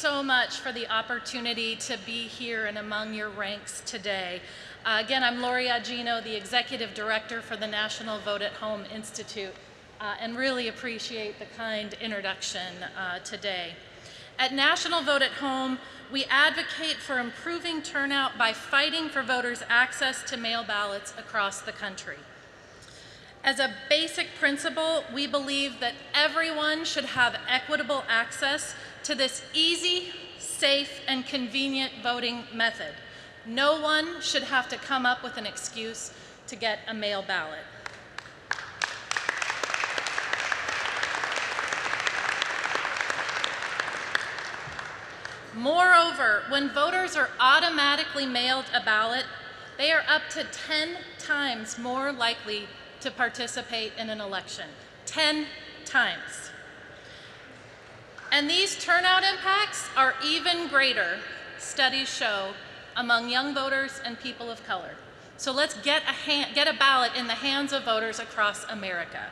so much for the opportunity to be here and among your ranks today. Again, I'm Lori Augino, the Executive Director for the National Vote at Home Institute, and really appreciate the kind introduction today. At National Vote at Home, we advocate for improving turnout by fighting for voters' access to mail ballots across the country. As a basic principle, we believe that everyone should have equitable access to this easy, safe, and convenient voting method. No one should have to come up with an excuse to get a mail ballot. Moreover, when voters are automatically mailed a ballot, they are up to 10 times more likely to participate in an election. 10 times. And these turnout impacts are even greater, studies show, among young voters and people of color. So let's get a ballot in the hands of voters across America.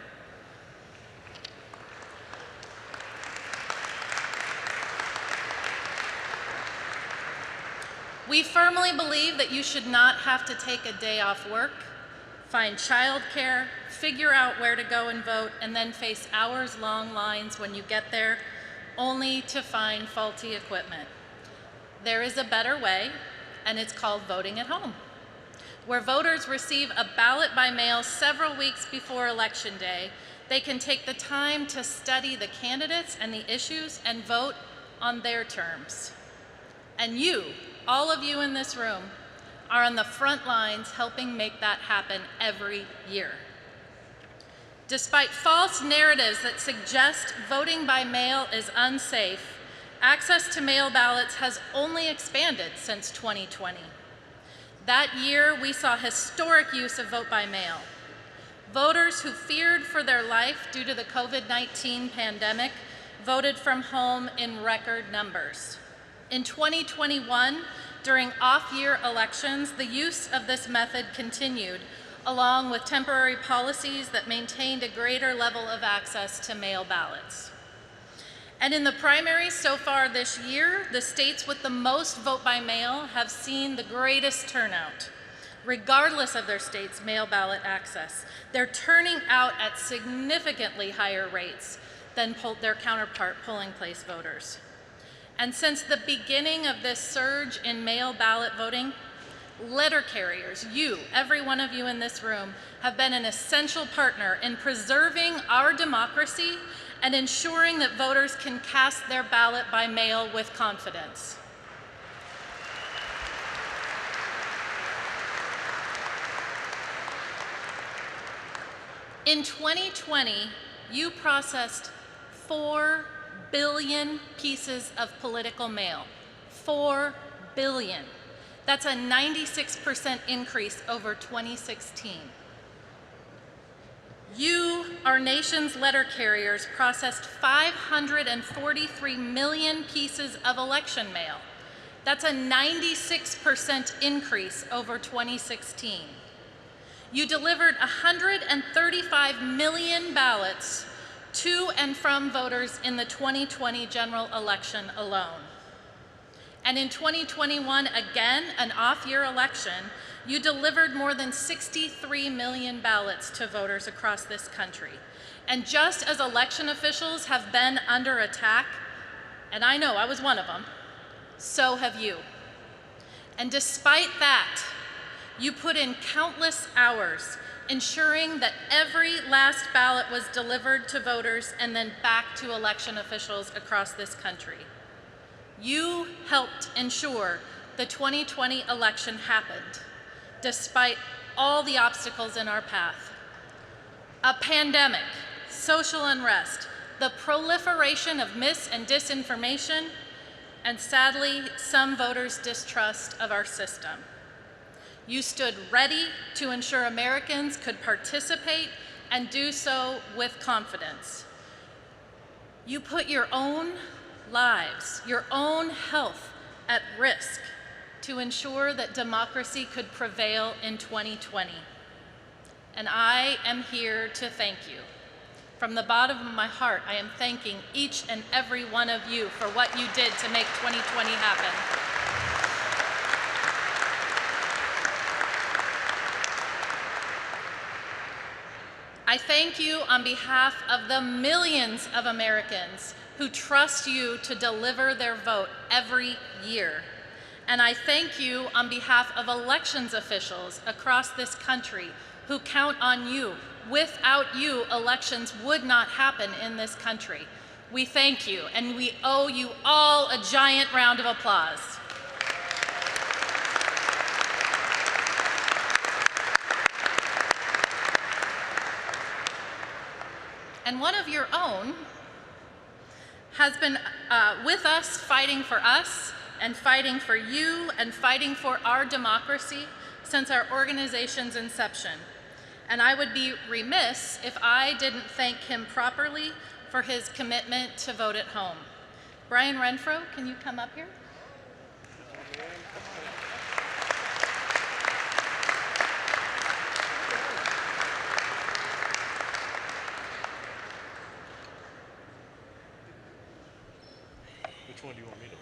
We firmly believe that you should not have to take a day off work, find childcare, figure out where to go and vote, and then face hours-long lines when you get there, only to find faulty equipment. There is a better way, and it's called voting at home, where voters receive a ballot by mail several weeks before Election Day. They can take the time to study the candidates and the issues and vote on their terms. And you, all of you in this room, are on the front lines helping make that happen every year. Despite false narratives that suggest voting by mail is unsafe, access to mail ballots has only expanded since 2020. That year, we saw historic use of vote by mail. Voters who feared for their life due to the COVID-19 pandemic voted from home in record numbers. In 2021, during off-year elections, the use of this method continued, along with temporary policies that maintained a greater level of access to mail ballots. And in the primaries so far this year, the states with the most vote by mail have seen the greatest turnout, regardless of their state's mail ballot access. They're turning out at significantly higher rates than their counterpart polling place voters. And since the beginning of this surge in mail ballot voting, letter carriers, you, every one of you in this room, have been an essential partner in preserving our democracy and ensuring that voters can cast their ballot by mail with confidence. In 2020, you processed 4 billion pieces of political mail. 4 billion. That's a 96% increase over 2016. You, our nation's letter carriers, processed 543 million pieces of election mail. That's a 96% increase over 2016. You delivered 135 million ballots to and from voters in the 2020 general election alone. And in 2021, again, an off-year election, you delivered more than 63 million ballots to voters across this country. And just as election officials have been under attack, and I know I was one of them, so have you. And despite that, you put in countless hours ensuring that every last ballot was delivered to voters and then back to election officials across this country. You helped ensure the 2020 election happened, despite all the obstacles in our path. A pandemic, social unrest, the proliferation of mis- and disinformation, and sadly, some voters' distrust of our system. You stood ready to ensure Americans could participate and do so with confidence. You put your own lives, your own health at risk to ensure that democracy could prevail in 2020. And I am here to thank you. From the bottom of my heart, I am thanking each and every one of you for what you did to make 2020 happen. I thank you on behalf of the millions of Americans who trust you to deliver their vote every year. And I thank you on behalf of elections officials across this country who count on you. Without you, elections would not happen in this country. We thank you, and we owe you all a giant round of applause. And one of your own has been with us, fighting for us, and fighting for you, and fighting for our democracy since our organization's inception. And I would be remiss if I didn't thank him properly for his commitment to vote at home. Brian Renfro, can you come up here? Which one do you want me to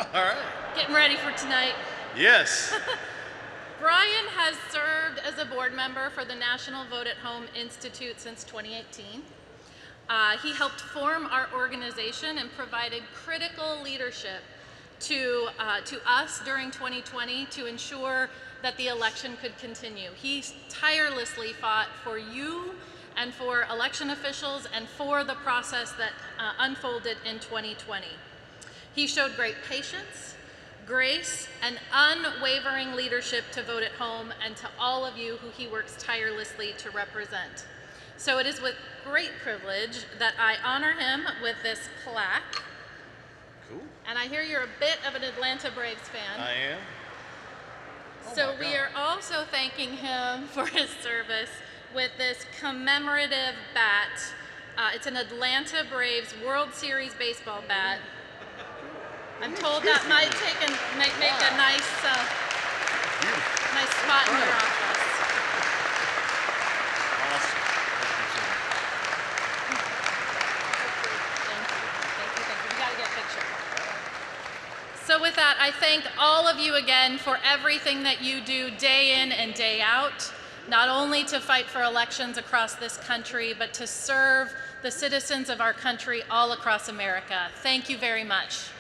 hold? All right. Getting ready for tonight. Yes. Brian has served as a board member for the National Vote at Home Institute since 2018. He helped form our organization and provided critical leadership to us during 2020 to ensure that the election could continue. He tirelessly fought for you and for election officials and for the process that unfolded in 2020. He showed great patience, grace, and unwavering leadership to Vote at Home and to all of you who he works tirelessly to represent. So it is with great privilege that I honor him with this plaque. Cool. And I hear you're a bit of an Atlanta Braves fan. I am. So we are also thanking him for his service with this commemorative bat. It's an Atlanta Braves World Series baseball bat. I'm told that might make a nice spot in your office. Awesome. Thank you. We got to get a picture. So with that, I thank all of you again for everything that you do day in and day out, not only to fight for elections across this country, but to serve the citizens of our country all across America. Thank you very much.